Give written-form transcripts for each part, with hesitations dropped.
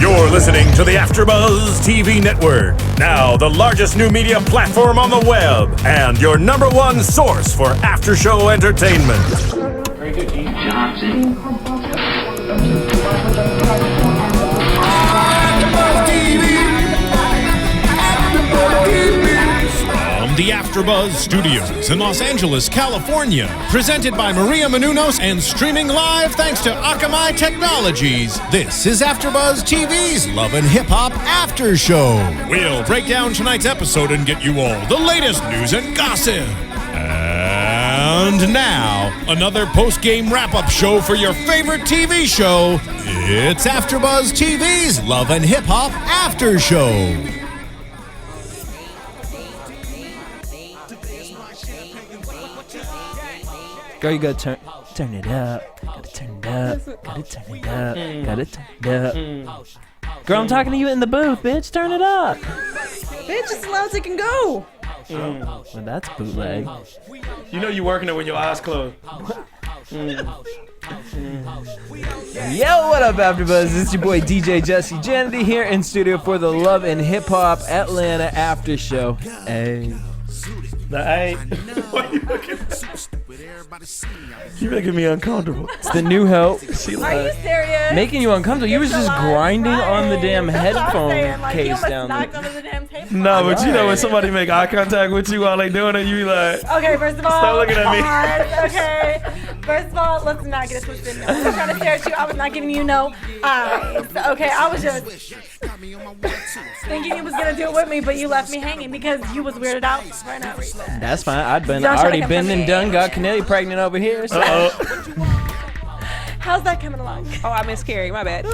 You're listening to the AfterBuzz TV network, now the largest new media platform on the web, and your #1 source for after-show entertainment. Very good, Chief Johnson. From the AfterBuzz Studios in Los Angeles, California, presented by Maria Menounos and streaming live thanks to Akamai Technologies, this is AfterBuzz TV's Love and Hip Hop After Show. We'll break down tonight's episode and get you all the latest news and gossip. And now, another post-game wrap-up show for your favorite TV show. It's AfterBuzz TV's Love and Hip Hop After Show. Girl, you gotta turn it up. Gotta turn it up. Gotta turn it up. Gotta turn it up. Girl, I'm talking to you in the booth, bitch. Turn it up. Bitch, as loud as it can go. Well, that's bootleg. You know you working it with your eyes closed. Yo, what up, AfterBuzz? It's your boy DJ Jesse Janity here in studio for the Love and Hip Hop Atlanta After Show. Hey. Hey. You making me uncomfortable. It's the new help. Are you serious? Making you uncomfortable. You was just grinding on the damn headphone case down there. No, but you know when somebody make eye contact with you while they doing it, you be like, Okay, first of all, stop looking at me. pause, okay. First of all, let's not get it twisted. No, I was trying to stare at you. I was not giving you no eyes. Okay, I was just thinking you was gonna do it with me, but you left me hanging because you was weirded out for no reason. That's fine. I'd been Don't try to already come been for and me. done. Got Canelli pregnant over here. So. How's that coming along? Oh, I miscarried. My bad.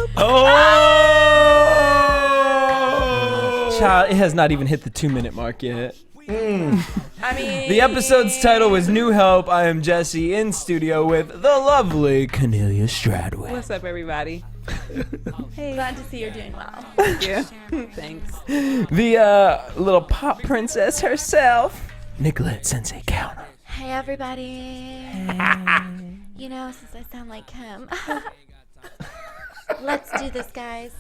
Child, it has not even hit the 2-minute mark yet. I mean, The episode's title was New Help. I am Jesse in studio with the lovely Cornelia Stradwick. What's up, everybody? hey, glad to see you're doing well. Yeah. Thanks. The little pop princess herself, Nicolette Sensei Counter. Hey everybody. You know, since I sound like him. Let's do this, guys.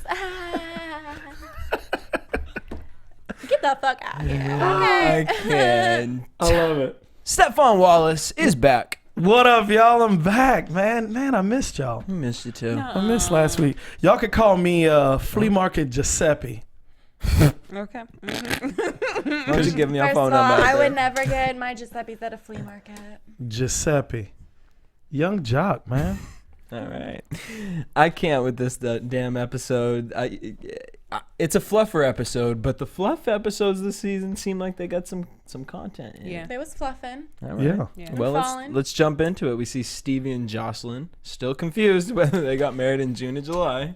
Get the fuck out of here. I can't. I love it. Stephon Wallace is back. What up, y'all? I'm back, man. Man, I missed y'all. I missed you too. I missed last week. Y'all could call me Flea Market Giuseppe. Okay. Why don't you give me your First phone of all, number? I would never get my Giuseppe's at a flea market. Giuseppe. Young jock, man. All right. I can't with this damn episode. It's a fluffer episode, but the fluff episodes this season seem like they got some content in. Yeah. They was fluffing. All right. Yeah. Well, Falling. let's jump into it. We see Stevie and Jocelyn still confused whether they got married in June or July.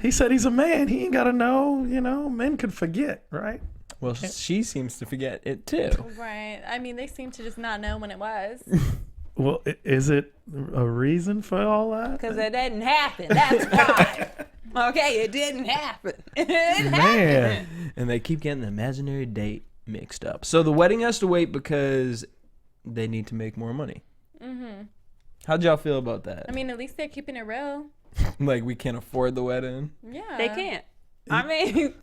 He said he's a man. He ain't got to know, men could forget, right? Well, she seems to forget it too. Right. I mean, they seem to just not know when it was. Well, is it a reason for all that? Because it didn't happen. That's why. Okay, it didn't happen. Man. And they keep getting the imaginary date mixed up. So the wedding has to wait because they need to make more money. Mm-hmm. How'd y'all feel about that? I mean, at least they're keeping it real. Like, we can't afford the wedding? Yeah. They can't. I mean,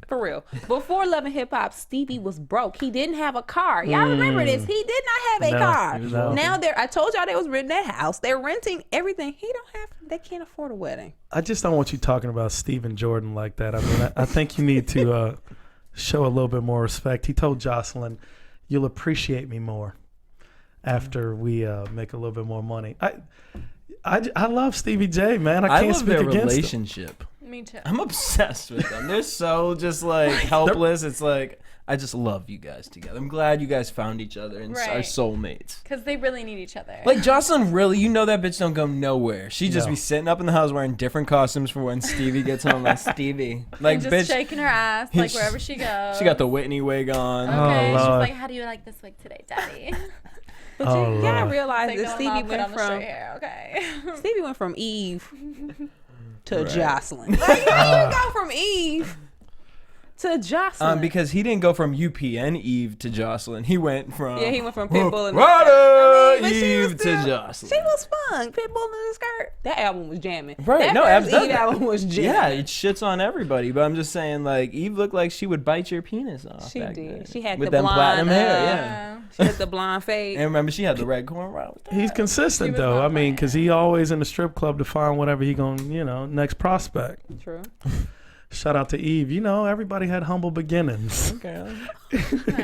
for real. Before Love and Hip Hop, Stevie was broke. He didn't have a car. Y'all remember this? He did not have a car. No. Now I told y'all they was renting that house. They're renting everything. They can't afford a wedding. I just don't want you talking about Stephen Jordan like that. I mean, I think you need to show a little bit more respect. He told Jocelyn, "You'll appreciate me more after we make a little bit more money." I love Stevie J, man. I can't love speak their against relationship. Me too. I'm obsessed with them. They're so just like helpless. It's like, I just love you guys together. I'm glad you guys found each other and are Right. soulmates. Because they really need each other. Like Jocelyn, really, that bitch don't go nowhere. She just be sitting up in the house wearing different costumes for when Stevie gets home. Like Stevie, like and just bitch, shaking her ass like wherever she goes. she got the Whitney wig on. Okay, Oh, she's Lord. like, how do you like this wig today, Daddy? But Oh, y'all Lord. realize Like, that no, Stevie Mom, put went on the straight from hair, okay. Stevie went from Eve to Right. Jocelyn. Like, how you go from Eve to Jocelyn. Because he didn't go from UPN Eve to Jocelyn. He went from he went from Pitbull and Ryder but she was Eve to still- Jocelyn. She was fun. Pitbull in the skirt. That album was jamming. Right, That no, first absolutely. Eve album was jamming. Yeah, it shits on everybody, but I'm just saying, like, Eve looked like she would bite your penis off. She back did. then. She had with the them blonde platinum hair, yeah. She had the blonde fade. And remember, she had the red cornrows. He's consistent was though. not I mean, playing. because he always in the strip club to find whatever he gonna, next prospect. True. Shout out to Eve. Everybody had humble beginnings. Okay.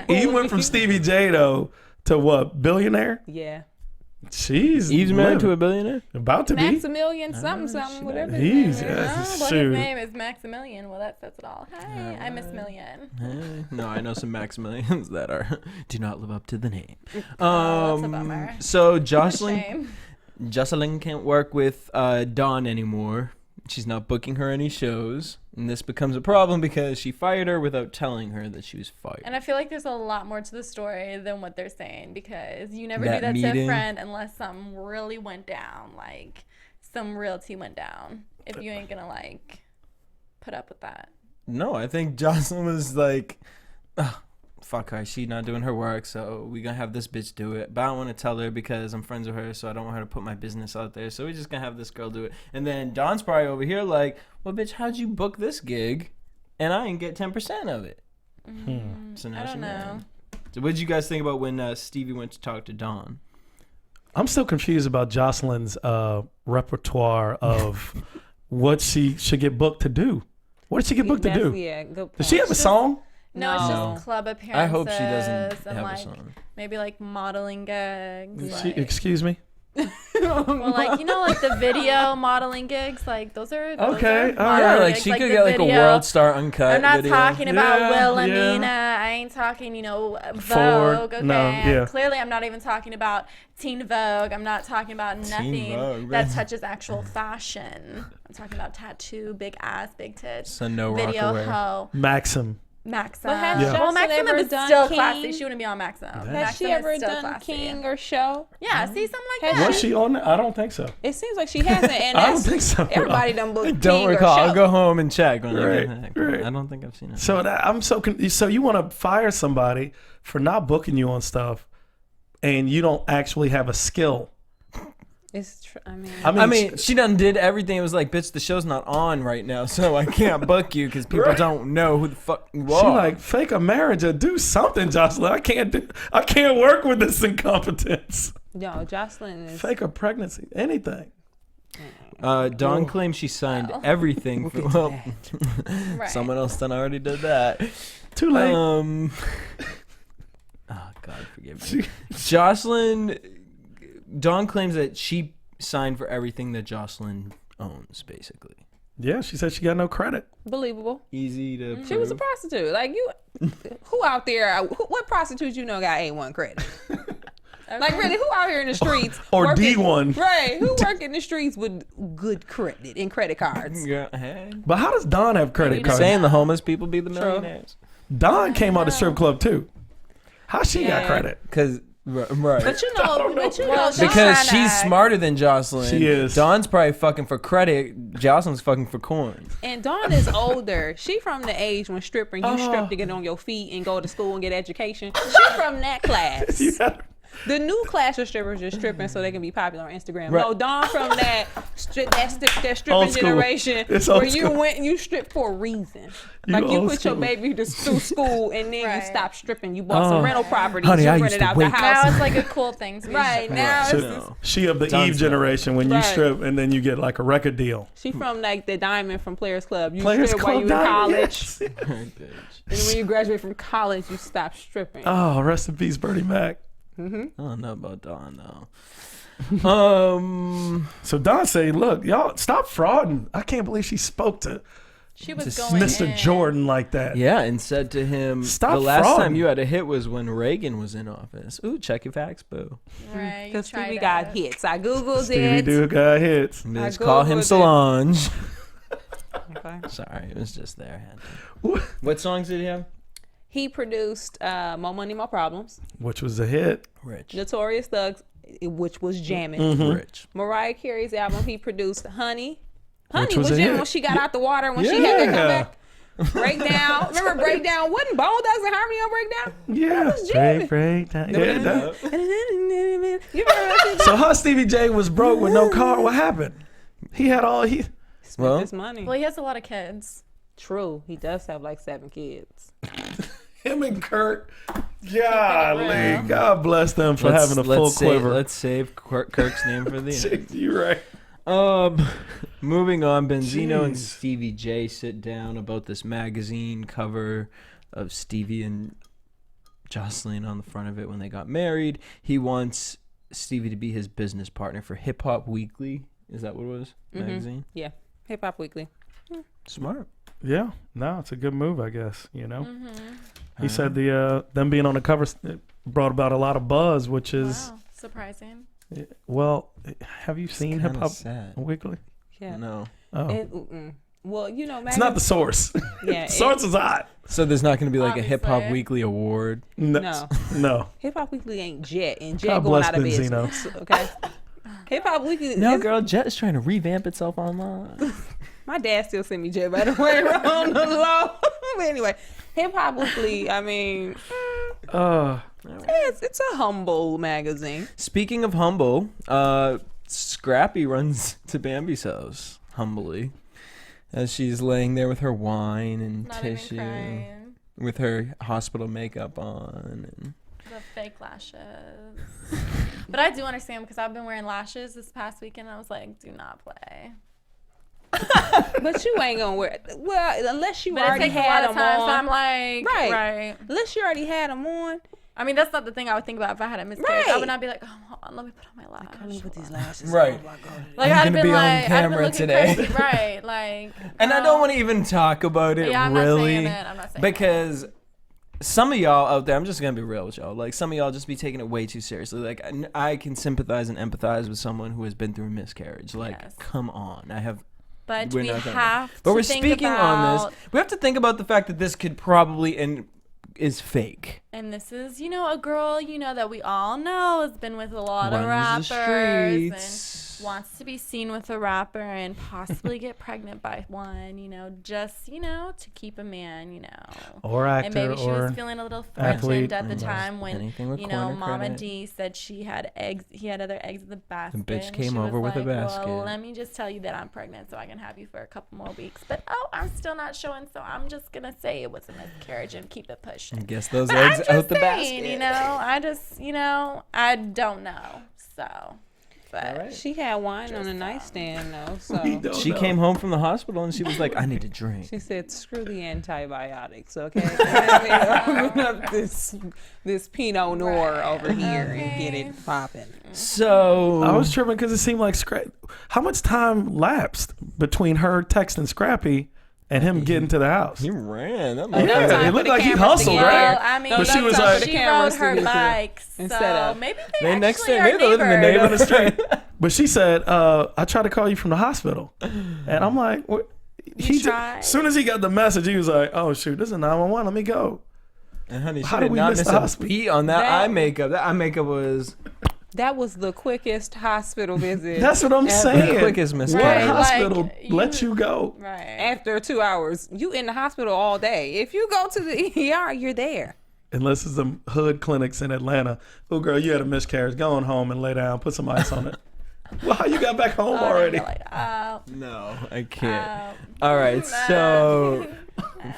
Eve went from Stevie J though to what, billionaire? Yeah. She's Eve's married to living. a billionaire? About to be. Maximilian something, whatever. his He's name is. yeah, Oh, well, shoot. his name is Maximilian. Well, that says it all. Hi, I'm Miss Million. No, I know some Maximilians that do not live up to the name. Oh, that's a bummer. So Jocelyn Shame. can't work with Dawn anymore. She's not booking her any shows, and this becomes a problem because she fired her without telling her that she was fired. And I feel like there's a lot more to the story than what they're saying, because you never That do that to a meeting. friend unless something really went down, like some real tea went down. If you ain't gonna like put up with that. No, I think Jocelyn was like, "Ugh, fuck her, she not doing her work, so we gonna have this bitch do it. But I don't want to tell her because I'm friends with her, so I don't want her to put my business out there. So we're just gonna have this girl do it." And then Don's probably over here like, "Well, bitch, how'd you book this gig? And I didn't get 10% of it." So now I she don't mad. know. So what did you guys think about when Stevie went to talk to Don? I'm still confused about Jocelyn's repertoire of what she should get booked to do. What did she get booked to do? Yeah, good point. Does she have a song? No, it's No. just club appearances. I hope she doesn't and have like a song. maybe like modeling gigs. Like, Excuse me? well, like like the video modeling gigs, like those are Okay, are all modeling right. Yeah, like gigs, she could the get like a video. World Star Uncut I'm not video. talking about Yeah, Wilhelmina. yeah. I ain't talking, Vogue. Ford. Okay. No, yeah. Clearly, I'm not even talking about Teen Vogue. I'm not talking about nothing Vogue, that man. touches actual fashion. I'm talking about tattoo, big ass, big tits, So no video Rockaway. hoe, Maxim. Maxim. But has Yeah. Well, Jocelyn Maxim ever is done still King? classy. She wouldn't be on Maxim. Has Maxim she is ever still done classy. King or show? Yeah, see something like that. Was she on it? I don't think so. It seems like she hasn't, and I don't that's think so. everybody done booked I King don't or recall. show. I'll go home and check when I Right, get back. right. I don't think I've seen it. So I'm so you want to fire somebody for not booking you on stuff, and you don't actually have a skill. It's tr- I mean, I mean, she done did everything. It was like, bitch, the show's not on right now, so I can't book you because people Right. don't know who the fuck you She are. like fake a marriage or do something, Jocelyn. I can't work with this incompetence. no, Jocelyn is. Fake a pregnancy, anything. Dawn claims she signed everything. Well, Right. someone else done already did that. Too late. Oh God, forgive me. Jocelyn, Dawn claims that she signed for everything that Jocelyn owns, basically. Yeah, she said she got no credit. Believable. Easy to prove. She was a prostitute. Like you, who out there? What prostitute you know got A1 credit? Like really, who out here in the streets Or working- D1. Right? Who work in the streets with good credit and credit cards? Yeah, hey. But how does Don have credit cards? Saying the homeless people be the millionaires. Don came out the strip club too. How she got Yeah. credit? Because, right. But you know, because Dawn- she's smarter than Jocelyn. She is. Dawn's probably fucking for credit. Jocelyn's fucking for coin. and Dawn is older. She from the age when stripping, you Oh. strip to get on your feet and go to school and get education. She from that class. Yeah. The new class of strippers just stripping so they can be popular on Instagram. Right. No, Dawn from that stripping Old school. generation It's old where you school. went and you stripped for a reason. You Like you old put your school. baby through school and then you Right. stopped stripping. You bought some rental properties. Honey, you I used rented to out wait. the Now house. it's like a cool thing to be Right stripping. now, She, it's she of the Don's Eve generation when you Right. strip and then you get like a record deal. she from like the diamond from Players Club. You Players strip while Club you in Diamond, college, yes. and when you graduate from college, you stop stripping. Oh, rest in peace, Bertie Mac. I don't know about Dawn, though. So Don say, look, y'all stop frauding. I can't believe she spoke to She was Just going Mr. in. Jordan like that. Yeah, and said to him, Stop the last frauding. time you had a hit was when Reagan was in office. Ooh, check your facts, boo. Right. you Because tried Stevie it. got hits. I googled Stevie it. Dude got hits. Just I call him Googled it. Solange. Okay. Sorry, it was just there. What songs did he have? He produced More Money, More Problems, Which was a hit. Rich. Notorious Thugs, which was jamming. Mm-hmm. Rich. Mariah Carey's album, he produced Honey. Honey was was a jamming hit. when she got out the water, when she had that Yeah. comeback. Breakdown. Remember Breakdown? Wasn't Bone Thugs and Harmony on Breakdown? Yeah. Break down. Yeah, that. You remember that? So her Stevie J was broke with no car. What happened? He had all he. Spent his money. Well, he has a lot of kids. True. He does have like 7 kids. Him and Kurt. Golly, God bless them for having a full quiver. Let's save Kirk's name for the end. You're right. Moving on, Benzino and Stevie J sit down about this magazine cover of Stevie and Jocelyn on the front of it when they got married. He wants Stevie to be his business partner for Hip Hop Weekly. Is that what it was? Magazine? Yeah. Hip Hop Weekly. Smart. Yeah, no, it's a good move, I guess. You know, he said them being on the cover brought about a lot of buzz, which is surprising. Well, have you seen Hip Hop Weekly? Yeah. No. Oh. Well, you know, it's not the source. Yeah, source is hot. So there's not going to be like Obviously. a Hip Hop Weekly award. No. Hip Hop Weekly ain't Jet, and Jet God going bless out of Benzino. business. Okay. Hip Hop Weekly. No, girl, Jet is trying to revamp itself online. My dad still sent me Jet, by the way, on the low. But anyway, Hip Hop Weekly. I mean, it's a humble magazine. Speaking of humble, Scrappy runs to Bambi's house humbly as she's laying there with her wine and Not tissue, even crying. with her hospital makeup on. And The fake lashes. But I do understand because I've been wearing lashes this past weekend. And I was like, do not play. But you ain't gonna wear well unless you But it already takes a had lot of them time, on. so I'm like, right. Unless you already had them on. I mean, that's not the thing I would think about if I had a miscarriage. Right. I would not be like, oh, hold on, let me put on my lash. Let me put these lashes Right. on. Like, I'm I'd gonna been be on like, I'd been camera looking today. crazy. Right, like. And I don't want to even talk about it Yeah, I'm really, not saying it. I'm not saying because some of y'all out there, I'm just gonna be real with y'all. Like some of y'all just be taking it way too seriously. Like I can sympathize and empathize with someone who has been through a miscarriage. Like, Yes. come on, I have. But We're we not gonna- have to But we're think speaking about, on this. We have to think about the fact that this could probably and is fake. And this is, a girl, that we all know has been with a lot of Runs the rappers streets. and wants to be seen with a rapper and possibly get pregnant by one, just, to keep a man, Or actor, and maybe she or was feeling a little athlete. threatened at the time when, Anything with corner Mama credit. D said he had other eggs in the basket. bitch and came she over was with a like, basket. Well, let me just tell you that I'm pregnant so I can have you for a couple more weeks. But, I'm still not showing, so I'm just going to say it was a miscarriage and keep it pushing. I guess those But eggs I'm just out the saying, basket. I just, I don't know. So, but She had wine on the nightstand though, so We don't She know. came home from the hospital and she was like, I need a drink. she said, "Screw the antibiotics, okay? Let me open up this Pinot Noir over here and get it popping." So I was tripping because it seemed like how much time lapsed between her texting Scrappy and him getting to the house? he ran. That Enough motherfucker- time it for looked the like he cameras to hustled, get right? there. I mean, But she was enough time like- for the she rode cameras to her get there. bike, Instead so of- maybe They they next actually to are they live in the neighbors. down the street. But she said, I tried to call you from the hospital. And I'm like, what? tried? As soon as he got the message, he was like, oh, shoot, this is 911. Let me go. And honey, she How did did we not miss miss the a hospital? beat on that That- eye makeup. That eye makeup was That was the quickest hospital visit. That's what I'm ever. saying. the quickest What miscarriage. Right, like, hospital you- lets you go? Right. After 2 hours, you in the hospital all day. If you go to the ER, you're there. Unless it's some hood clinics in Atlanta. Oh, girl, you had a miscarriage. Go on home and lay down. Put some ice on it. Well, how you got back home already? No, I can't. All right, so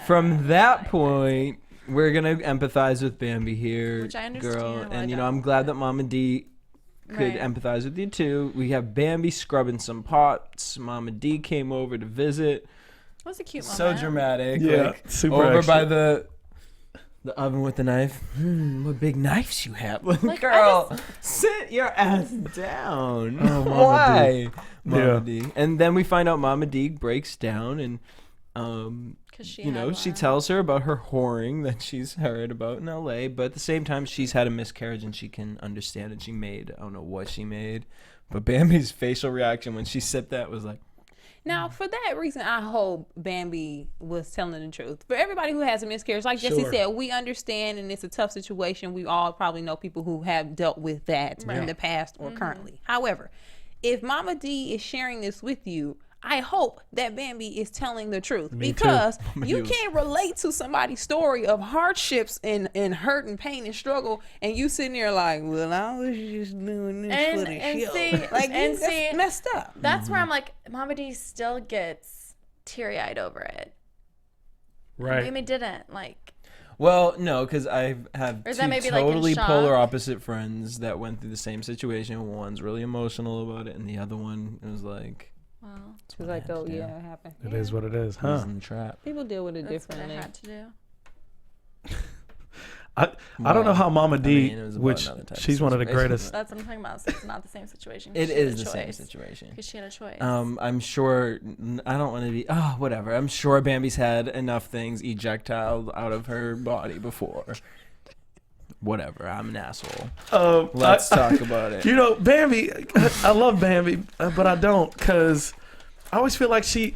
from that point, we're gonna empathize with Bambi here, Which I understand, girl. well, I And don't. I'm glad that Mama D could Right. empathize with you too. We have Bambi scrubbing some pots. Mama D came over to visit. It was a cute moment. So dramatic. Yeah, like, super over extra. by the oven with the knife. What big knives you have. Like, Like, I girl, sit your ass down. Oh, Mama Why? Mama Yeah. D. And then we find out Mama D breaks down and Cause she you know, had she one. tells her about her whoring that she's heard about in LA, but at the same time she's had a miscarriage and she can understand it. She made, I don't know what she made, but Bambi's facial reaction when she sipped that was like, Now, for that reason, I hope Bambi was telling the truth. For everybody who has a miscarriage, like Jesse Sure. said, we understand and it's a tough situation. We all probably know people who have dealt with that in the past or currently. However, if Mama D is sharing this with you, I hope that Bambi is telling the truth Me too. because you can't relate to somebody's story of hardships and hurt and pain and struggle, and you sitting there like, well, I was just doing this for the show. See, that's messed up. That's where I'm like, Mama D still gets teary-eyed over it. Right. Amy didn't like. Well, no, because I have Or is two that maybe, like, in totally shock? polar opposite friends that went through the same situation. One's really emotional about it, and the other one was like, Well, She was like, oh, yeah, it happened. It is what it is, I was huh? in the trap. People deal with it that's what I differently. had to do. I don't know how Mama D, it was about which another type of she's one of the situation. greatest. That's what I'm talking about. So it's not the same situation. It is the same situation. Because she had a choice. I'm sure. I don't want to be. Oh, whatever. I'm sure Bambi's had enough things ejectile out of her body before. Whatever. I'm an asshole. Let's talk about it. You know, Bambi. I love Bambi, but I don't because I always feel like she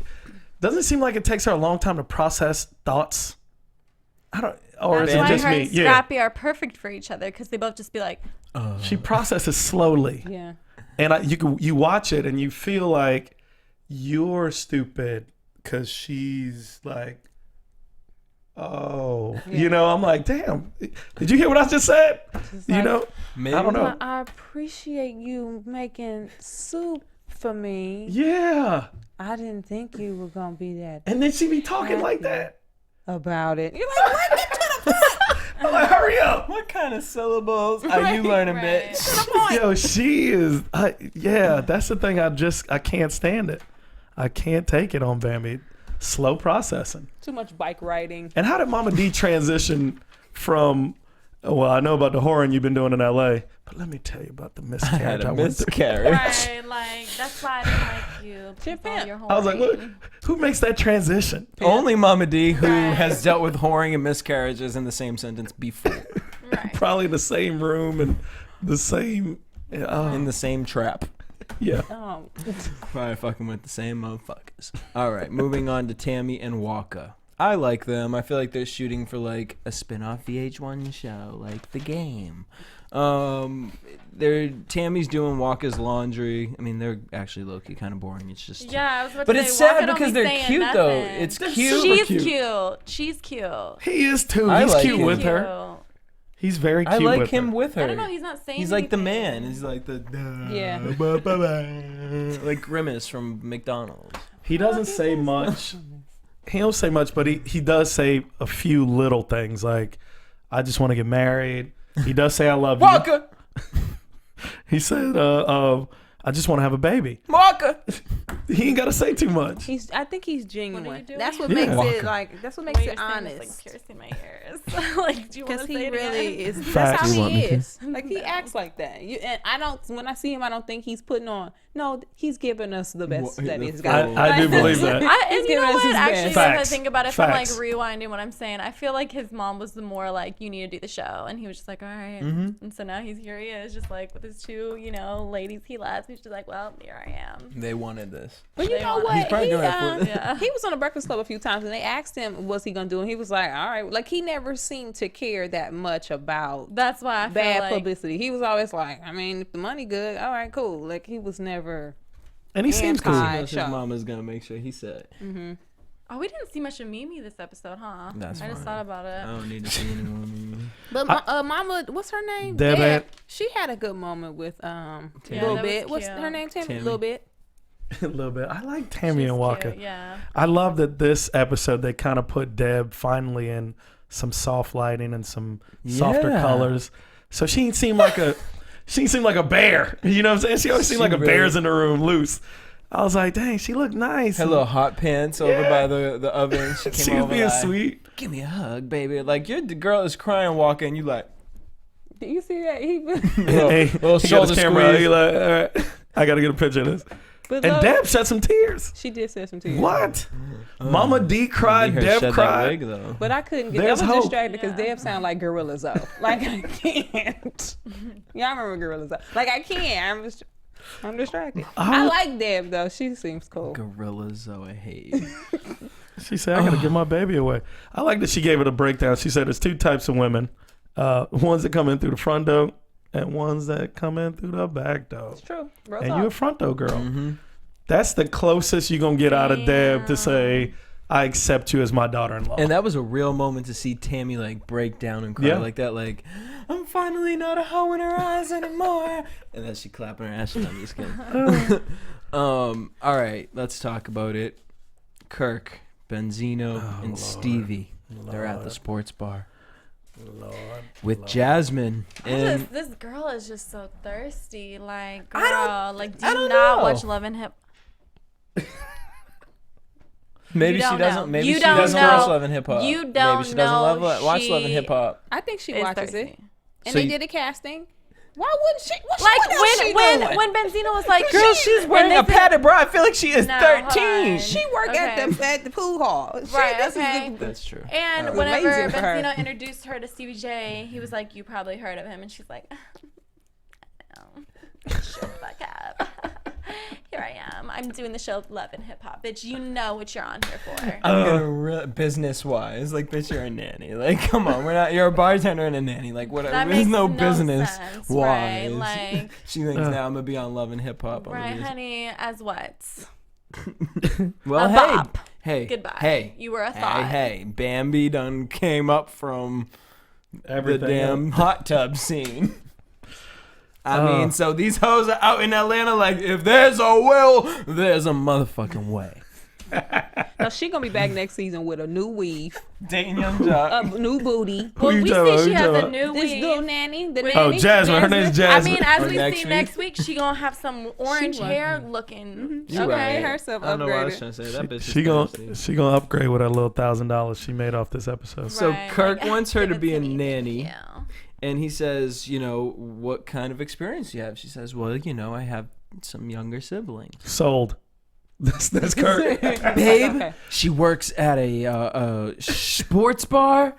doesn't seem like it takes her a long time to process thoughts. I don't. Or That's is it why just her me? and Yeah. Scrappy are perfect for each other because they both just be like, She processes slowly. Yeah. And you watch it and you feel like you're stupid because she's like, oh, you know, I'm like, damn, did you hear what I just said? You like, know, Maybe. I don't know. I appreciate you making soup for me. Yeah. I didn't think you were going to be that And then she be talking like that. about it. You're like, what? Get to the point. I'm like, hurry up. What kind of syllables are you learning, bitch? Yo, she is, yeah, that's the thing. I can't stand it. I can't take it on Bambi. Slow processing. Too much bike riding. And how did Mama D transition from, well, I know about the horror you've been doing in LA, but let me tell you about the I miscarriage had I a went through. miscarriage. right, like, that's why I didn't like you. because Chip all in. your I was like, whoring. look, who makes that transition? Only Mama D, who Right. has dealt with whoring and miscarriages in the same sentence before, Right. Probably the same room and the same, in the same trap. yeah. Probably fucking with the same motherfuckers. All right, moving on to Tammy and Waka. I like them. I feel like they're shooting for like a spin-off VH1 show, like The Game. Tammy's doing Waka's laundry. I mean, they're actually low-key kind of boring. It's just Yeah, I was about But to it's say, sad Waka don't because be they're saying cute though. nothing. It's They're cute. super She's cute. cute. She's cute. He is too. I He's like cute him. with her. Cute. He's very I cute like with him her. with her. I don't know. He's not saying. He's like the anything. man. He's like the Yeah. like Grimace from McDonald's. He doesn't say much. He don't say much, but he does say a few little things like, I just want to get married. He does say I love you. Waka, He said, I just want to have a baby. Waka. He ain't got to say too much. I think he's genuine. What are you doing? That's what Yeah. makes it Waka. like. That's what makes Wait, it you're saying honest. it's, like piercing my ears. Like, do you want Because to he say it really again? is. Facts. That's how You want he me to? is. Like he acts like that. And I don't. When I see him, I don't think he's putting on. No, he's giving us the best that he's got. I do believe that. And He's you know giving us what? his Actually, best. when I Facts. think about it, if I'm like Facts. rewinding what I'm saying, I feel like his mom was the more like, you need to do the show, and he was just like, all right. And so now here he is, just like with his two, ladies he loves. He's just like, well, here I am. They wanted this. But you They know want- what? He's probably doing it for Yeah. He was on the Breakfast Club a few times, and they asked him, "What's he gonna do?" And he was like, "All right." Like he never seemed to care that much about That's why I feel bad like, publicity. He was always like, "I mean, if the money good, all right, cool." Like he was never. And he seems cool. Anti- His show. mama's gonna make sure he said. Oh, we didn't see much of Mimi this episode, huh? That's I just fine. thought about I it. don't need to see anyone. But Mama, what's her name? Deb Ant. She had a good moment with Yeah, little that bit. was What's cute. her name? Tammy. Tammy. Little bit. A little bit. I like Tammy She's and Waka. cute, yeah. I love that this episode they kind of put Deb finally in some soft lighting and some softer Yeah. colors. So she ain't seem like a bear. You know what I'm saying? She always seemed like a really- bear's in the room loose. I was like, dang, she looked nice. Her little hot pants over by the oven. She came She was over being like, sweet. Give me a hug, baby. Like the girl is crying, walking. You like Do you see that? He. little, Hey, little he got shoulder his camera out. squeeze. He like, all right, I got to get a picture of this. But And look, Deb shed some tears. she did say some to you. What? Mama D cried, Her Deb shed that cried. wig, though. But I couldn't get. There's I was hope. distracted because Yeah. Deb sound like Gorilla Zoe. Like I can't. Y'all remember Gorilla Zoe? Like I can't. I'm distracted. I like Deb though. She seems cool. Gorilla Zoe hate. She said, I got to give my baby away. I like that she gave it a breakdown. She said there's two types of women. Ones that come in through the front door and ones that come in through the back door. It's true. Real And talk. you a front door girl. Mm-hmm. That's the closest you're going to get out of Deb to say, I accept you as my daughter-in-law. And that was a real moment to see Tammy like break down and cry like that, like, I'm finally not a hoe in her eyes anymore. And then she clapping her ass. I'm just kidding. All right, let's talk about it. Kirk, Benzino, and Stevie. They're at the sports bar. With Jasmine. And This girl is just so thirsty. Like, I girl, like, do you not watch Love and Hip? Maybe she doesn't. Maybe she doesn't watch Love and Hip Hop. You don't Maybe she doesn't watch Love and Hip Hop. I think she watches it. And So they you- did a casting. Why wouldn't she? What Like when Benzino was like, Girl, she's wearing a padded bra. I feel like she is 13. She worked at the pool hall. Right, okay. That's true. And was whenever amazing for her. Benzino introduced her to Stevie J, he was like, you probably heard of him. And she's like, no. Shut the fuck up. Here I am. I'm doing the show Love and Hip Hop. Bitch, you know what you're on here for. I'm gonna business-wise, like, bitch, you're a nanny. Like, come on, you're a bartender and a nanny. Like, whatever. That There's makes no no business-wise. sense, right? Like, she thinks now I'm gonna be on Love and Hip Hop. right, honey, as what? Well, A hey, bop. hey, Goodbye. hey, You were a thought. hey, Bambi done came up from Everything the damn hot tub scene. I mean, so these hoes are out in Atlanta like, if there's a will, there's a motherfucking way. Now she gonna be back next season with a new weave, Dating Young Jock. a new booty. Well, we talking see she about? has Who you a talking new This weave. little nanny. The Wait. nanny. Oh, Jasmine. Her name's I Jasmine. mean, as Or we next see week. next week, she gonna have some orange will. hair looking. You Okay. right. herself I don't know what I was upgraded. trying to say. That bitch She is gonna thirsty. upgrade with her little $1,000 she made off this episode. So Right, Kirk like, wants her give to it be a me. nanny. Yeah. And he says, you know, what kind of experience do you have? She says, well, you know, I have some younger siblings. Sold. That's Kirk. Babe, Okay. she works at a sports bar.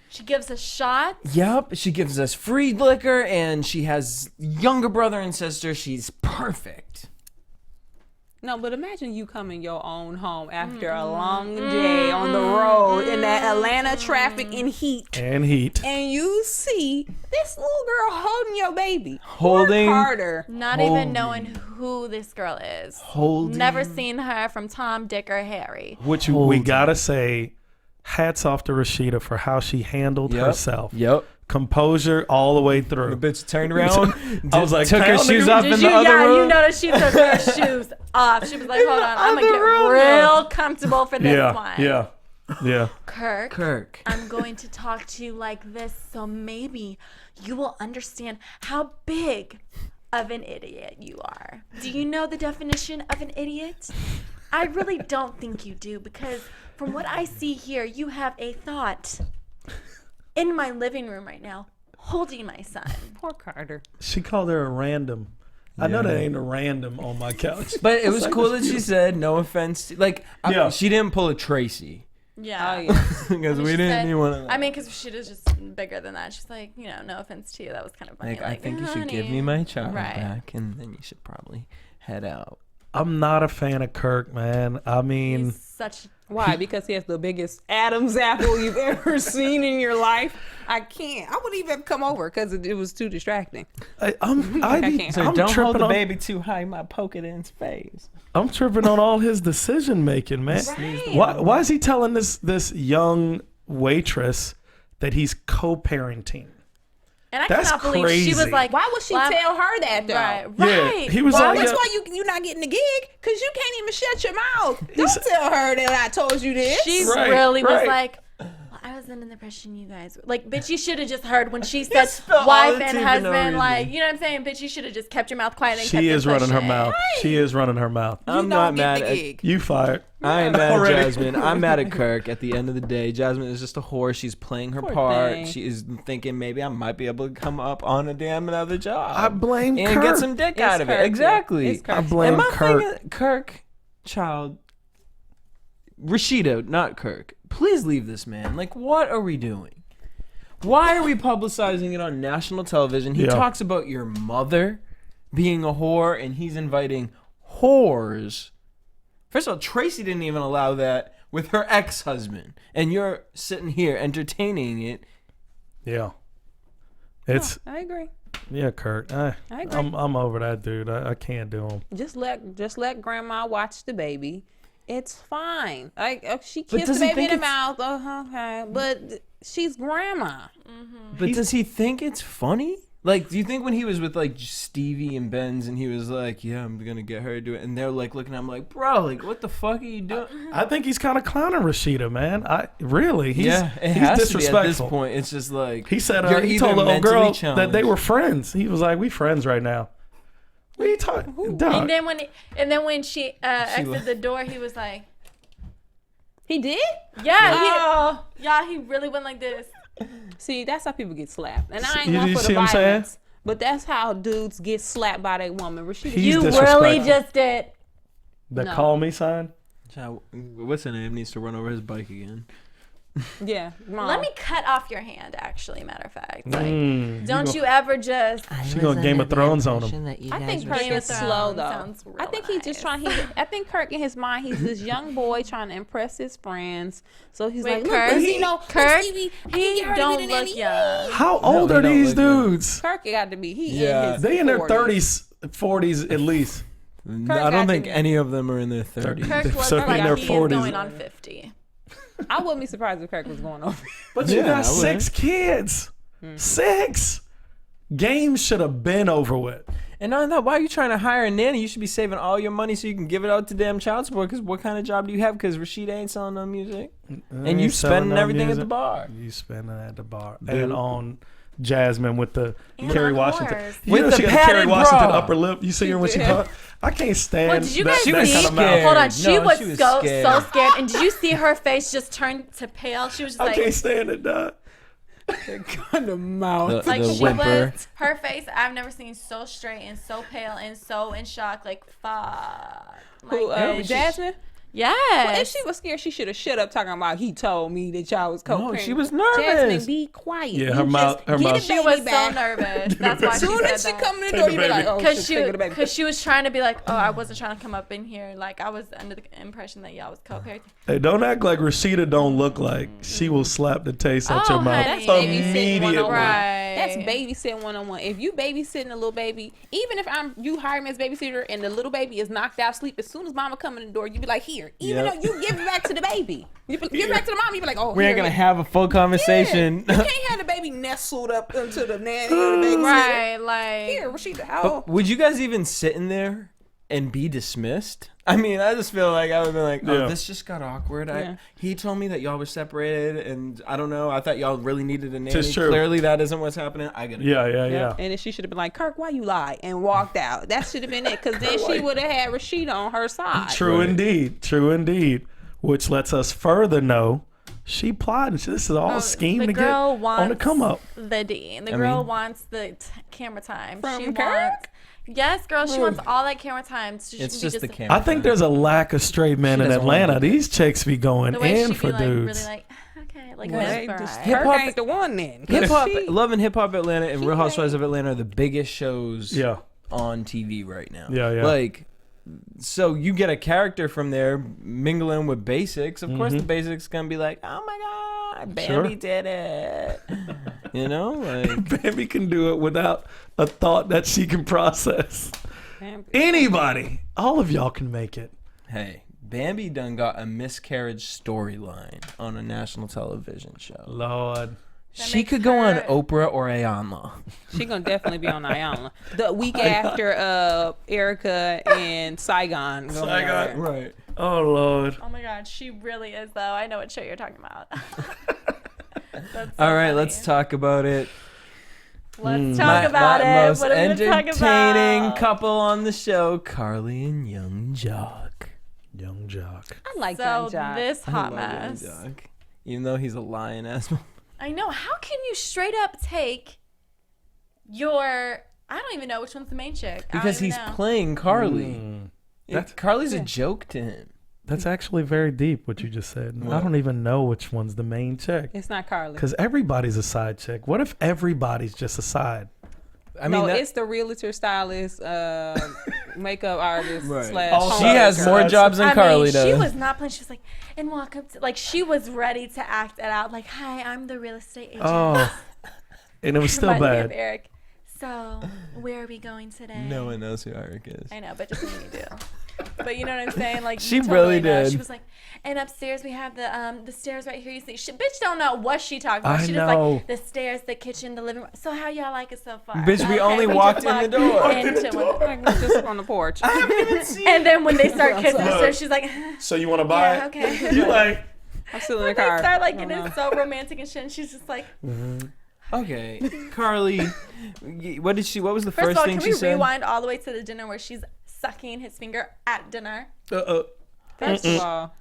She gives us shots. Yep, she gives us free liquor, and she has younger brother and sister. She's perfect. No, but imagine you come in your own home after a long day on the road in that Atlanta traffic and heat. And heat. And you see this little girl holding your baby. Holding- Work harder. Not Holy. even knowing who this girl is. Holding. Never seen her from Tom, Dick, or Harry. Which we gotta say, hats off to Rashida for how she handled herself. Yep. Composure all the way The through. bitch turned around. I was like, took her "Pound shoes nigga." off in the other you room. noticed she took her shoes off. She was like, hold on, I'm going to get real comfortable for this one. Yeah. Kirk, I'm going to talk to you like this so maybe you will understand how big of an idiot you are. Do you know the definition of an idiot? I really don't think you do, because from what I see here, you have a thought in my living room right now holding my son. Poor Carter. She called her a random. I know that ain't a random on my couch. But it was cool that she said, no offense. She didn't pull a Tracy. Yeah. Oh, yeah. Because we didn't need one of that. I mean, because she was just bigger than that. She's like, no offense to you. That was kind of funny. I think you should give honey. me my child Right. back, and then you should probably head out. I'm not a fan of Kirk, man. I mean, He's such. Why? Because he has the biggest Adam's apple you've ever seen in your life. I can't. I wouldn't even come over because it was too distracting. I'm can't. So I'm don't hold tripping the on, baby too high. You might poke it in his face. I'm tripping on all his decision making, man. Right. Why is he telling this young waitress that he's co-parenting? And I That's cannot believe she was crazy. like, Why would she well, tell her that though? Right. Yeah, Right. he was Why like, would- That's why you not getting the gig, because you can't even shut your mouth. Don't tell her that I told you this. She Right, really was right. like, well, I was under the impression you guys like, bitch, you should have just heard when she said spilled all wife the and tea for no husband, like, reason. you know what I'm saying? Bitch, you should have just kept your mouth quiet and kept She it is running her pushing. mouth. She is running her mouth. I'm you not don't get mad the at gig. You fired. I ain't mad Already. at Jasmine. I'm mad at Kirk. At the end of the day, Jasmine is just a whore. She's playing her Poor part. thing. She is thinking maybe I might be able to come up on a damn another job. I blame and Kirk. get some dick It's out of Kirk, it. yeah. Exactly. It's Kirk. I blame and my Kirk. thing is, Kirk, child, Rashida, not Kirk. Please leave this man. Like, what are we doing? Why are we publicizing it on national television? He Yeah. talks about your mother being a whore, and he's inviting whores. First of all, Tracy didn't even allow that with her ex-husband, and you're sitting here entertaining it. Yeah. It's I agree. Yeah, Kirk. I agree. I'm over that dude. I can't do him. Just let grandma watch the baby. It's fine. Like she But kissed does the he baby in think the mouth. Okay, but she's grandma. But does he think it's funny? Like, do you think when he was with like Stevie and Benz and he was like, "Yeah, I'm gonna get her to do it," and they're like looking at him like, "Bro, like, what the fuck are you doing?" I think he's kind of clowning Rashida, man. He's It he's has disrespectful. to be at this point. It's just like He said you're he either told the old girl mentally that they challenged- were friends. He was like, "We friends right now." What are you talking? Dog. And then when she exited the door, he was like, He did? "Yeah, he really went like this." See, that's how people get slapped. And I ain't You one for see the what I'm saying? violence. But that's how dudes get slapped by their woman. Rashida, He's You disrespectful. really just did. The No. call me sign. What's her name needs to run over his bike again. yeah. Mom. Let me cut off your hand. Actually, matter of fact, like, Mm, don't you ever just. She gonna Game of Thrones on him. I think Kirk Game of is slow Thrones though. sounds real I think he's just nice. trying. I think Kirk in his mind, he's this young boy trying to impress his friends. So he's Wait, like, Kirk? look, you know, Kirk, Stevie, I he can get her to don't get it look in. young. How No, old he are don't these look good. dudes? Kirk got to be. He Yeah. in his They in their 40s. 30s, 40s at least. I got don't to think be- any of them are in their 30s. Kirk looks So in like their he 40s. is going on 50. I wouldn't be surprised if Kirk was going over. But Yeah, you I got would. 6 kids. 6 games should have been over with. And not that, why are you trying to hire a nanny? You should be saving all your money so you can give it out to damn child support. Because what kind of job do you have? Because Rashida ain't selling no music. And you spending everything at the bar. You spending at the bar. Dude. And on Jasmine with the And Kerry on Washington. horse. You With know the she got a padded Kerry Washington bra. upper lip. You see her when she talk? I can't stand Well, did you that, guys She that was see? kind of mouth. scared. Hold on, she No, was, she was so scared. scared. And did you see her face just turn to pale? She was just I like, can't stand it, dog. Kind of mouth. like the she whimper. was. Her face, I've never seen so straight and so pale and so in shock. Like fuck. Who, Like, Jasmine? yes. Well, if she was scared, she should have shut up talking about he told me that y'all was co-parenting. No, she was nervous. Jasmine, be quiet. Yeah, You her mouth- just her get mouth- the She baby was back. so nervous. That's why As she soon said as she that. come in the Take door, the you be like, baby. oh, Because shit, take the baby. she was trying to be like, oh, I wasn't trying to come up in here. Like I was under the impression that y'all was co-parenting. Hey, don't act like Rashida don't look like she will slap the taste out Oh, your mouth honey. That's babysitting immediately. 101. Right. That's babysitting 101. If you babysitting a little baby, even if you hire me as babysitter and the little baby is knocked out asleep, as soon as mama come in the door, you be like, here. Even Yep. though you give it back to the baby. You give it back to the mom, you be like, oh, We ain't here. going to have a full conversation. Yeah. You can't have the baby nestled up into the nanny or the baby. Right, like Here, Rashida, how? But would you guys even sit in there and be dismissed? I mean, I just feel like I would have been like, oh, Yeah. this just got awkward. Yeah. He told me that y'all were separated, and I don't know. I thought y'all really needed a nanny. Tis true. Clearly, that isn't what's happening. I get it. Yeah. And then she should have been like, Kirk, why you lie? And walked out. That should have been it. Because then she would have had Rashida on her side. True Right. indeed. True indeed. Which lets us further know she plotted. This is all a scheme the to get girl on wants the come up. the D. The I girl mean- wants the camera time. From She Kirk? wants. Yes, girl. She wants all that camera time. So she It's can just be the just camera. I think there's a lack of straight men She in doesn't wanna Atlanta. do that. These chicks be going the way in she for be like dudes. really like okay, like Well, they mesmerized. just, Hip Kirk hop- ain't the one then. Hip hop, She- Love and Hip Hop Atlanta and Real Housewives of Atlanta are the biggest shows Yeah. on TV right now. Yeah. Like, so you get a character from there mingling with Basics. Of course, the Basics gonna be like, "Oh my God, Bambi Sure. did it." You know, like Baby can do it without a thought that she can process. Anybody, all of y'all can make it. hey, Bambi done got a miscarriage storyline on a national television show. Lord. She makes could go on her- Oprah or Ayanla. She gonna definitely be on Iona. The week after Erica and Saigon. go there. Right. Oh Lord. Oh my God, she really is though. I know what show you're talking about. That's so All right, funny. let's talk about it. Let's talk about it. Most What are we gonna talk entertaining about? couple on the show, Carly and Young Jock. Young Jock. I like So Young Jock. this I hot love Young mess. Jock. Even though he's a lion ass. I know. How can you straight up take your? I don't even know which one's the main chick. I don't Because even he's know. playing Carly. That's- Carly's a joke to him. That's actually very deep what you just said. I What? don't even know which one's the main chick. It's not Carly. Because everybody's a side chick. What if everybody's just a side? I mean, No, that- it's the realtor, stylist, makeup artist Right. slash. Oh, she homemaker. has more jobs than I Carly mean, does. she was not playing. She was like, and walk up to, like, she was ready to act it out. Like, hi, I'm the real estate agent. Oh. And it was still Reminded me of bad. Eric. So, where are we going today? No one knows who Eric is. I know, but just me and you do. But you know what I'm saying? Like She you totally really know. did. She was like, and upstairs we have the stairs right here. You see, bitch don't know what she talking about. I She know. just like the stairs, the kitchen, the living room. So how y'all like it so far? Bitch, we only just walked in the door. into one- Like, just on the porch. and then when they start kissing the stairs, she's like, So you want to buy yeah, it? okay. You like? I'm still in the When they car. start like getting so romantic and shit, and she's just like, Okay, Carly, what was the first first of all, thing can she we said? rewind all the way to the dinner where she's sucking his finger at dinner? First of all,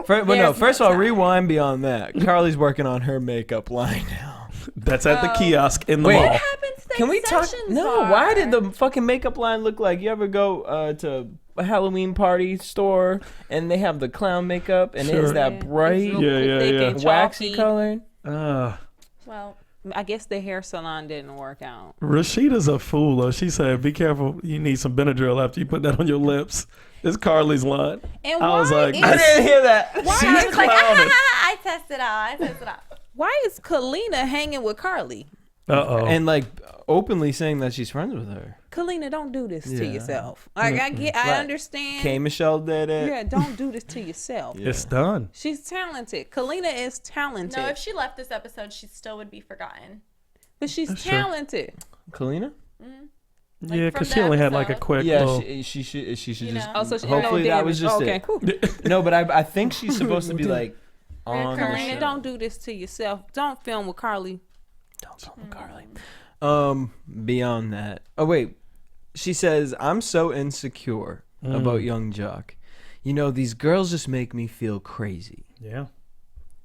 First of all, time. rewind beyond that. Carly's working on her makeup line now. That's at the kiosk in the Wait. mall. What happened to the Can we talk? concessions No, bar? why did the fucking makeup line look like? You ever go to a Halloween party store and they have the clown makeup and it's Sure. that bright, Yeah. waxy color? Well, I guess the hair salon didn't work out. Rashida's a fool, though. She said, "Be careful. You need some Benadryl after you put that on your lips." It's Carly's line. And I was why like, is- I didn't hear that. Why She's I was like, clowning. I tested out. Why is Kalina hanging with Carly? Uh-oh. And like openly saying that she's friends with her. Kalina, don't do this to Yeah. yourself. Like I Like, understand. K. Michelle did it. Yeah, don't do this to yourself. It's done. She's talented. Kalina is talented. No, if she left this episode, she still would be forgotten. But she's That's true. talented. Kalina? Like, Yeah, from because the she only had like a episode. quick Yeah, little... she should You just. know? Oh, so she Hopefully that was just okay, it. cool. No, but I think she's supposed to be like on the Kalina, show. don't do this to yourself. Don't film with Carly. Don't film with Carly. Beyond that. Oh wait, she says I'm so insecure about Young Jock. You know, these girls just make me feel crazy. Yeah.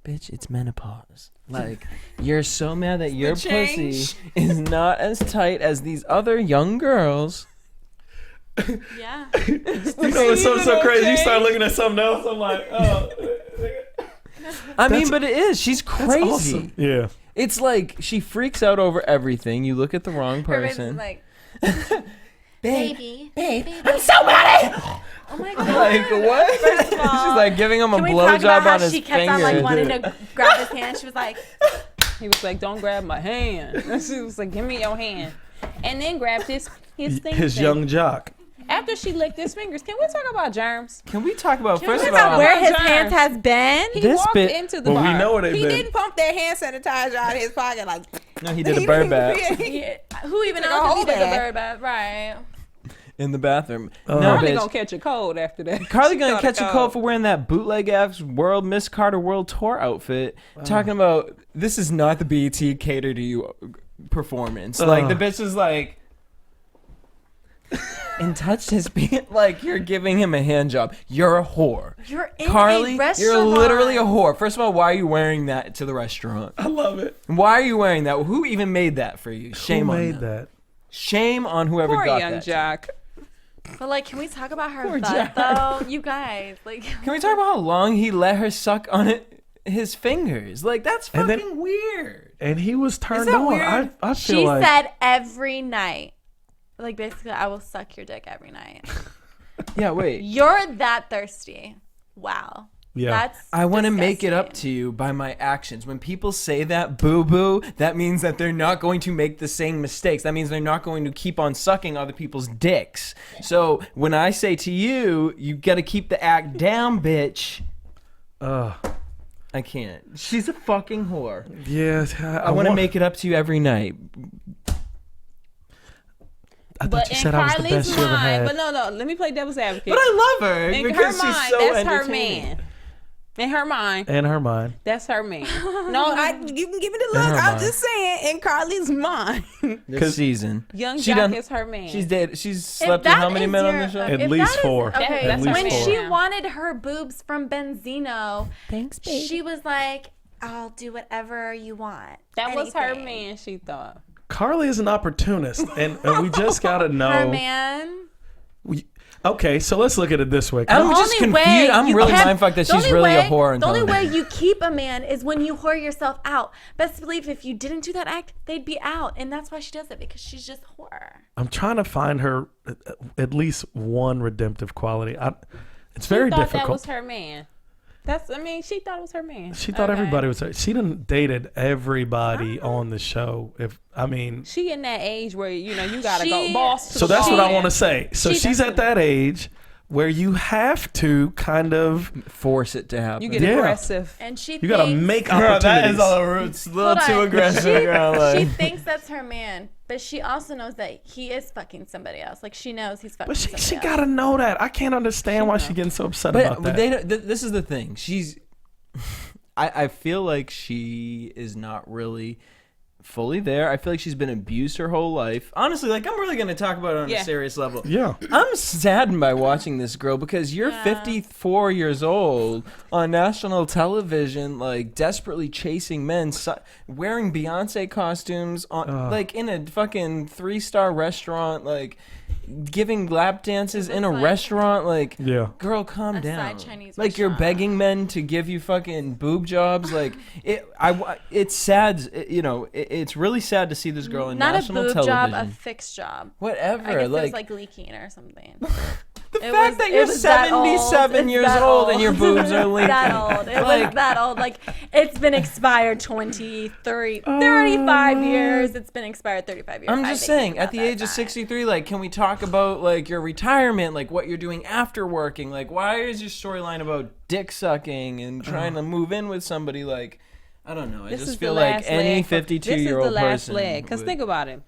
Bitch, it's menopause. Like, you're so mad that your change. pussy is not as tight as these other young girls. Yeah. You know, it's so crazy. You start looking at something else. I'm like, oh. I mean, but it is. She's That's crazy. awesome. Yeah. It's like she freaks out over everything. You look at the wrong Everybody's person. like, Baby. I'm so mad. oh my god. Like what? First of all, She's like giving him a can we talk blowjob about how on his she kept finger. on like wanting to grab his hand? She was like, He was like, "Don't grab my hand." She was like, "Give me your hand," and then grabbed his thing. His young jock. After she licked his fingers, can we talk about germs? Can we talk about Can we first talk of all? about where his germs. hands has been. He This walked bit- into the Well, we bar. know where they've he been. didn't pump that hand sanitizer out of his pocket like. No, he did a bird bath Yeah. Who even Took a knows if he whole did the bath. bird bath? Right. in the bathroom. Oh. No, Carly bitch. gonna catch a cold after that. Carly She gonna caught catch a cold for wearing that bootleg ass World Miss Carter World Tour outfit. Talking about this is not the BET cater to you performance. Like the bitch is like, and touched his feet like you're giving him a hand job. You're a whore. You're in Carly, a restaurant. you're literally a whore. First of all, why are you wearing that to the restaurant? I love it. Why are you wearing that? Who even made that for you? Shame Who on made them. that? Shame on whoever Poor got young that. Jock. But like, can we talk about her Poor butt though? You guys, like, Can we talk about how long he let her suck on his fingers? Like that's And fucking then- weird. And he was turned that on. weird? I feel she like said every night. Like basically, I will suck your dick every night. Yeah, wait. You're that thirsty. Wow. Yeah. That's I want to make it up disgusting. to you by my actions. When people say that boo-boo, that means that they're not going to make the same mistakes. That means they're not going to keep on sucking other people's dicks. So when I say to you, you got to keep the act down, bitch. I can't. She's a fucking whore. yeah. I want to make it up to you every night. I But thought you in said I was the Carly's best you ever mind, had. but no, let me play devil's advocate. But I love her in because her mind, she's so that's her entertaining. man. In her mind, In her mind. that's her man. No, you can give me the look. her I'm mind. just saying, in Carly's mind, This season. young She Jock done- is her man. She's If slept with that how many is men on your- the show? At if least that is- 4. Okay, At At least least when 4. she wanted her boobs from Benzino, Thanks, baby. she was like, "I'll do whatever you want." That was her Anything. man. She thought. Carly is an opportunist, and we just gotta know. Her man. Okay, so let's look at it this way. I'm The just only way confused. I'm you really kept- mindfucked that the she's only really a way- whore on The only way television. you keep a man is when you whore yourself out. Best believe if you didn't do that act, they'd be out, and that's why she does it, because she's just whore. I'm trying to find her at least one redemptive quality. It's very She thought difficult. that was her man. She thought it was her man. She thought everybody was her. She done dated everybody Uh-huh. on the show. She in that age where you gotta go boss. So that's what I want to say. So she's at that age where you have to kind of force it to happen. You get aggressive, and you gotta make opportunities. That is a little too aggressive. She thinks that's her man, but she also knows that he is fucking somebody else. Like she knows he's fucking. But somebody she else. gotta know that. I can't understand why she's getting so upset about that. This is the thing. She's. I feel like she is not really fully there. I feel like she's been abused her whole life. Honestly, like I'm really gonna talk about it on a serious level. Yeah. I'm saddened by watching this girl because you're 54 years old on national television, like desperately chasing men, wearing Beyonce costumes on like in a fucking 3-star restaurant, like giving lap dances in a restaurant. Like, girl, calm down. Like you're begging men to give you fucking boob jobs. Like it's sad. It's really sad to see this girl in national television. Not a boob job, a fixed job. Whatever. I guess like, it was like leaking or something. The fact that you're 77 years old and your boobs are leaking. That old. It was that old. Like, it's been expired 35 years. It's been expired 35 years. I'm just saying, at the age of 63, like, can we talk about, like, your retirement, like, what you're doing after working? Like, why is your storyline about dick sucking and trying to move in with somebody? Like, I don't know. I just feel like any 52-year-old person. This is the last leg. Because think about it.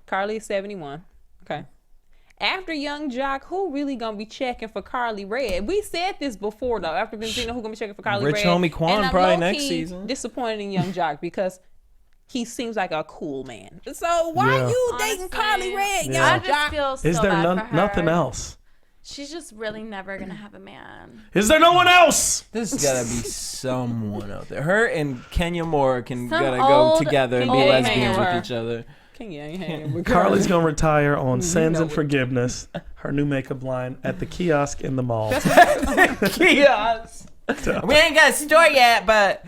Carly's 71. Okay. After Young Jock, who really gonna be checking for Carly Red? We said this before though. After Benzino, who gonna be checking for Carly Red? Rich homie Quan probably next season. Disappointed in Young Jock because he seems like a cool man. So why you dating Carly Red, Young I Jock? just feel so Is there bad for her. nothing else? She's just really never gonna have a man. Is there no one else? There's gotta be someone out there. Her and Kenya Moore gotta old- go together and be old lesbians man. with each other. Carly's gonna retire on Sins and Forgiveness, her new makeup line, at the kiosk in the mall. Kiosk. We ain't got a store yet, but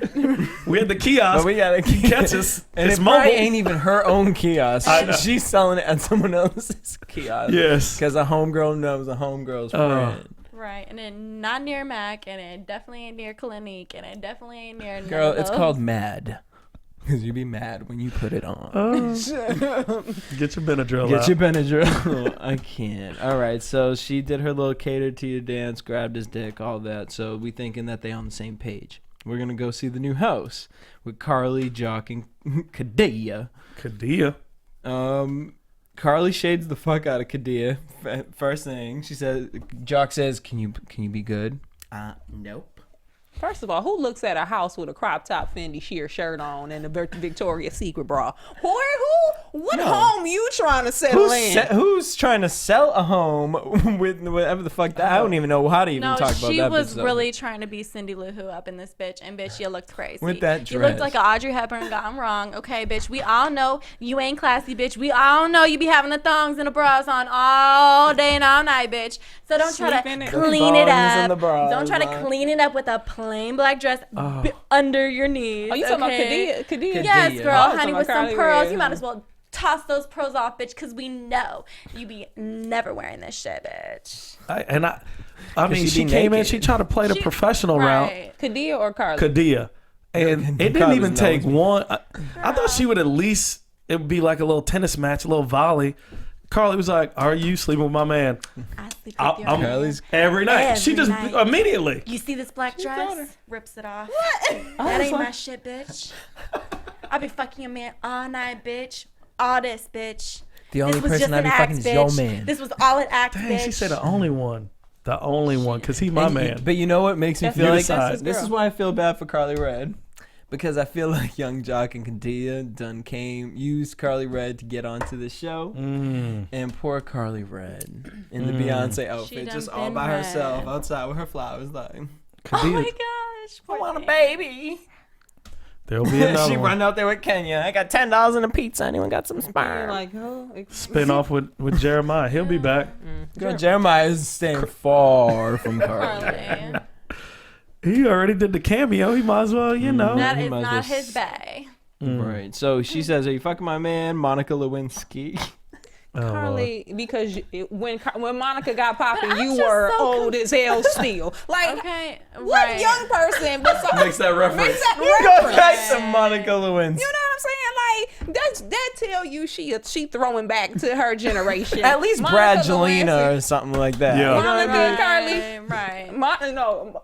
we had the kiosk. But we got a Catch us. And it's it probably mobile. ain't even her own kiosk. She's selling it at someone else's kiosk. Yes. Because a homegirl knows a homegirl's friend. Right, and then not near Mac, and it definitely ain't near Clinique, and it definitely ain't near. Girl, it's called Mad. Because you'd be mad when you put it on. Get your Benadryl Get out. your Benadryl. I can't. All right, so she did her little cater to you dance, grabbed his dick, all that. So we thinking that they on the same page. We're going to go see the new house with Carly, Jock, and Kadia. Carly shades the fuck out of Kadia. First thing, she says, Jock says, can you be good? Nope. First of all, who looks at a house with a crop top Fendi sheer shirt on and a Victoria's Secret bra? What home you trying to settle in? Who's trying to sell a home with whatever the fuck that? I don't even know how to even talk about that. No, she was bitch, really trying to be Cindy Lou Who up in this bitch, and bitch, you looked crazy. With that You dress. looked like an Audrey Hepburn gone wrong. Okay, bitch, we all know you ain't classy, bitch. We all know you be having the thongs and the bras on all day and all night, bitch. So don't try to clean it up. Don't try to clean it up with a plain black dress under your knees. Oh, you talking about Kadia? Yes, girl, Oh, honey, with some Carly pearls. Red. You might as well toss those pearls off, bitch, because we know you be never wearing this shit, bitch. I mean, she came in, she tried to play the professional route. Kadia or Carly? Kadia. And it didn't even take one. I thought she would at least, it would be like a little tennis match, a little volley. Carly was like, "Are you sleeping with my man?" I sleep with your man. Every night. Every She just night. immediately. You see this black dress? Rips it off. What? That ain't my shit, bitch. I be fucking your man all night, bitch. All this, bitch. The only this was person just I an be act, fucking is bitch. your man. This was all an act, Dang, bitch. she said the only one. The only one, because he's my man. But you know what makes me feel like that's this is why I feel bad for Carly Red. Because I feel like Young Jock and Kadia used Carly Red to get onto the show. And poor Carly Red in the Beyonce outfit, just all by herself outside with her flowers. Like, oh my gosh. I want a baby. There'll be another She one. run out there with Kenya. I got $10 in a pizza. Anyone got some sperm? Like, Spin off with Jeremiah. He'll be back. Girl, Jeremiah is staying far from Carly. He already did the cameo. He might as well, you know. That is not his bae. Right. So she says, "Are you fucking my man, Monica Lewinsky?" Carly, because when Monica got popping, But I'm you just were so old as hell still. Like, Okay, what right. young person Makes that reference. Makes that You go reference. back to Monica Lewinsky. You know what I'm saying? Like that tell you she throwing back to her generation. At least Monica Bradgelina Lewinsky. or something like that. Yeah. You know what I Monica mean? and Carly. Right. No,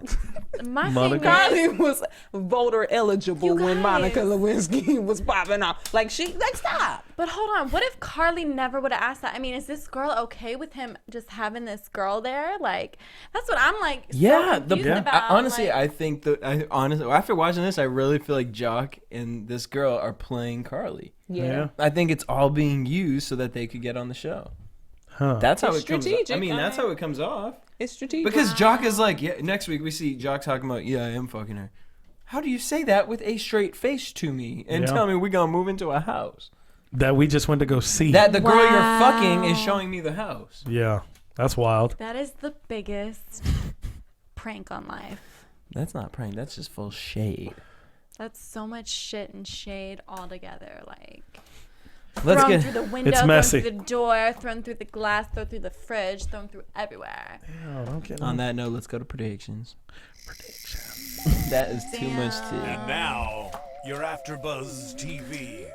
My Monica- thing is, Carly was voter eligible You when Monica guys. Lewinsky was popping off. Like stop. but hold on. What if Carly never would have asked that? I mean, is this girl okay with him just having this girl there? Like, that's what I'm like. Yeah, so confused about. honestly, like, I think that after watching this, I really feel like Jock and this girl are playing Carly. Yeah. I think it's all being used so that they could get on the show. Huh. That's how It's it comes. strategic, I mean, that's I mean. how it comes off. It's strategic. Because Jock is like, yeah. Next week we see Jock talking about, yeah, I am fucking her. How do you say that with a straight face to me and Yeah. tell me we're gonna move into a house? That we just went to go see. That the girl you're Wow. fucking is showing me the house. Yeah, that's wild. that is the biggest prank on life. That's not prank. That's just full shade. That's so much shit and shade all together. Like, Let's thrown get. through the window, It's thrown messy. through the door, thrown through the glass, thrown through the fridge, thrown through everywhere. Oh, don't get On that note, let's go to predictions. That is too much to. And now, your AfterBuzz TV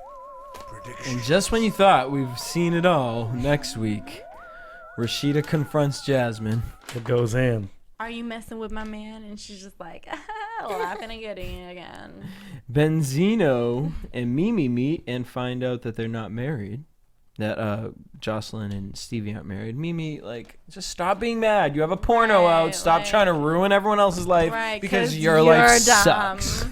prediction. And just when you thought we've seen it all, next week, Rashida confronts Jasmine. It goes in. Are you messing with my man? And she's just like, laughing and getting again. Benzino and Mimi meet and find out that they're not married. That Jocelyn and Stevie aren't married. Mimi, like, just stop being mad. You have a porno Right, out. Stop like- trying to ruin everyone else's life Right, because your life dumb. sucks.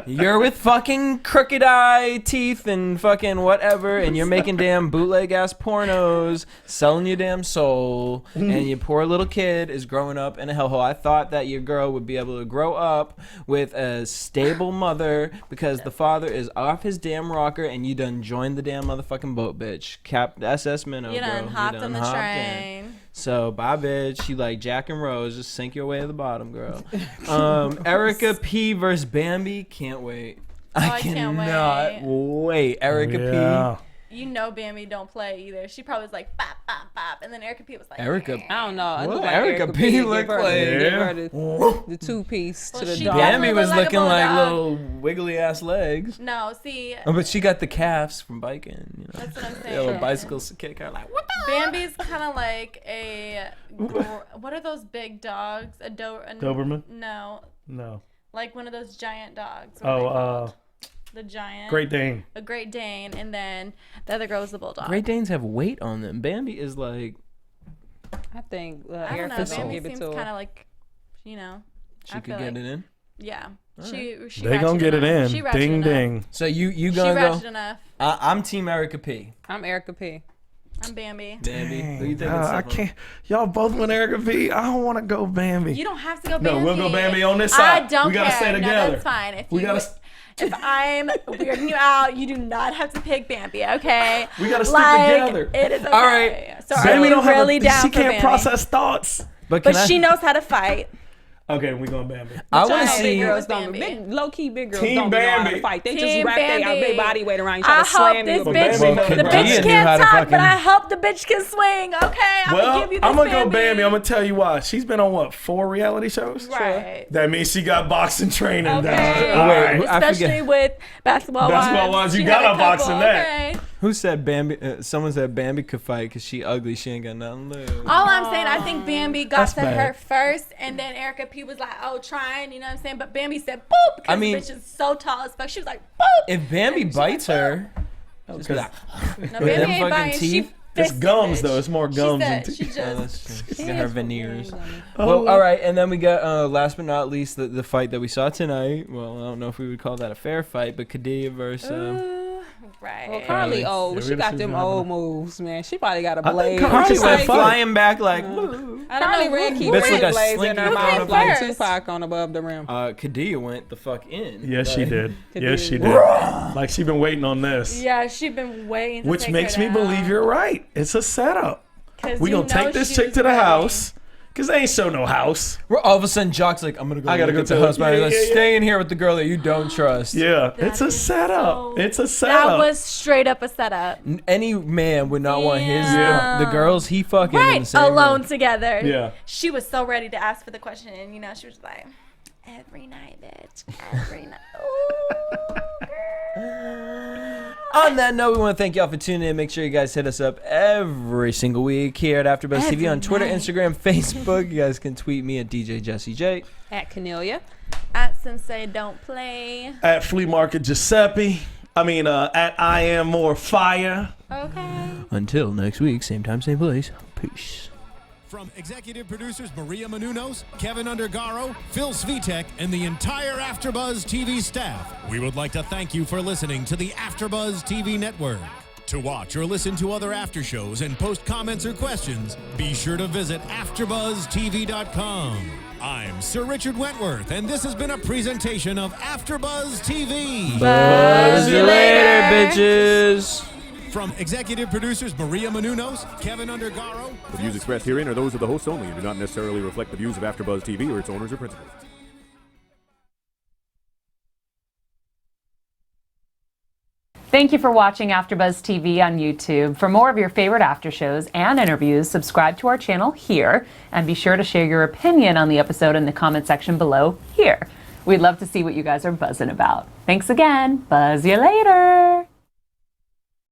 You're with fucking crooked eye teeth and fucking whatever, and you're making damn bootleg ass pornos, selling your damn soul, and your poor little kid is growing up in a hellhole. I thought that your girl would be able to grow up with a stable mother because the father is off his damn rocker, and you done joined the damn motherfucking boat, bitch. Cap SS Minnow, You done girl. hopped You done on the hopped in. train. So bye, bitch. You like Jack and Rose. Just sink your way to the bottom, girl. Erica P versus Bambi. Can't wait. I can't cannot wait. Erica Yeah. You know Bambi don't play either. She probably was like, bop, bop, bop. And then Erica P was like, Erica. I don't know. It What? looked like Erica Erica P P look give her like- give Yeah. her the two-piece Well, to the she dog. definitely Bambi was looked like a looking like bulldog. little wiggly ass legs. no, see, Oh, but she got the calves from biking. You know, that's what I'm the saying. little bicycles kick her like. What the? Bambi's kind of like a, what are those big dogs? A Doberman? No, No. like one of those giant dogs. What are they Oh, called? The giant. Great Dane. A Great Dane, and then the other girl was the bulldog. Great Danes have weight on them. Bambi is like. I think I don't know. Erica's gonna Bambi give it seems to kind her. of like, you know. She I could feel get like- it in. Yeah. She They gonna ratcheted get it enough. She in. ratcheted Ding enough. ding. So you She gonna ratcheted go? enough. I'm Team Erica P. I'm Erica P. I'm Bambi. Bambi. Who you think? I can't. Y'all both went Erica V. I don't want to go Bambi. You don't have to go No, Bambi. we'll go Bambi on this I side. don't We gotta care. stay No, together. that's fine. We If I'm weirding you out, you do not have to pick Bambi, okay? We gotta stick like, together. It is okay. All right. So Bambi are you don't have really down She for can't Bambi? process thoughts. But But she knows how to fight. Okay, we going Bambi. I want to Giant see. big Girls Bambi. don't low key big girls Team don't know how Bambi. to fight. They Team just wrap their Bambi. big body weight around you, try I to slam hope you. this with bitch, Well, the Khadijah bitch knew how can't to talk, fucking- but I hope the bitch can swing. Okay, I'm gonna give you this I'm gonna go Bambi. Bambi. I'm gonna tell you why. She's been on what, 4 reality shows? Right. That means she got boxing training Okay. down. All Wait, right. who- I Especially forget. with basketball Basketball wives, you She had gotta a box couple, in that. okay. Who said Bambi? Someone said Bambi could fight because she ugly. She ain't got nothing to lose. All I'm saying, I think Bambi got That's to bad. her first, and then Erica P was like, "Oh, trying," you know what I'm saying? But Bambi said, "Boop," because I mean- the bitch is so tall as fuck. She was like, "Boop." If Bambi bites her, just be like, No, with Bambi them ain't fucking biting. She teeth. It's fisted, gums bitch. though. It's more gums She and said, she teeth. Oh, just. that's true. She got her veneers. Oh. Well, all right, and then we got last but not least the fight that we saw tonight. Well, I don't know if we would call that a fair fight, but Khadijah versus. Right. Well, Carly old. Yeah, She we got just them having old moves, man. She probably got a think blade. Carly Carly She's went like, flying back like. "Woo." I don't Carly know ran who- keep Bitch red look like blades in Slinky her mouth came like first? Tupac on above the rim. Khadijah went the fuck in. Yes, she did. Khadijah. Yes, she did. Like she been waiting on this. Yeah, she been waiting. To Which take makes her me down. believe you're right. It's a setup. 'Cause We you gonna know take this she chick was to the ready. house. Because they ain't show no house. All of a sudden, Jock's like, I'm gonna go. I gotta look go at the to- house. yeah, Let's yeah, stay in here with the girl that you don't trust. Yeah, That it's a is setup. so- It's a That setup. was straight up a setup. Any man would not want his Yeah. the girls he fucking in the Right, same alone room. together. Yeah. She was so ready to ask for the question, and she was like, every night, bitch, every night. Ooh, girl. On that note, we want to thank y'all for tuning in. Make sure you guys hit us up every single week here at AfterBuzz TV on Twitter, night. Instagram, Facebook. You guys can tweet me at DJ Jesse J. At Cornelia. At Sensei Don't Play. At Flea Market Giuseppe. At I Am More Fire. Okay. Until next week, same time, same place. Peace. From executive producers Maria Menounos, Kevin Undergaro, Phil Svitek, and the entire AfterBuzz TV staff, we would like to thank you for listening to the AfterBuzz TV network. To watch or listen to other after shows and post comments or questions, be sure to visit AfterBuzzTV.com. I'm Sir Richard Wentworth, and this has been a presentation of AfterBuzz TV. Buzz you later, bitches. From executive producers Maria Menounos, Kevin Undergaro. The views expressed herein are those of the hosts only and do not necessarily reflect the views of AfterBuzz TV or its owners or principals. Thank you for watching AfterBuzz TV on YouTube. For more of your favorite after shows and interviews, subscribe to our channel here, and be sure to share your opinion on the episode in the comment section below here. We'd love to see what you guys are buzzing about. Thanks again. Buzz you later.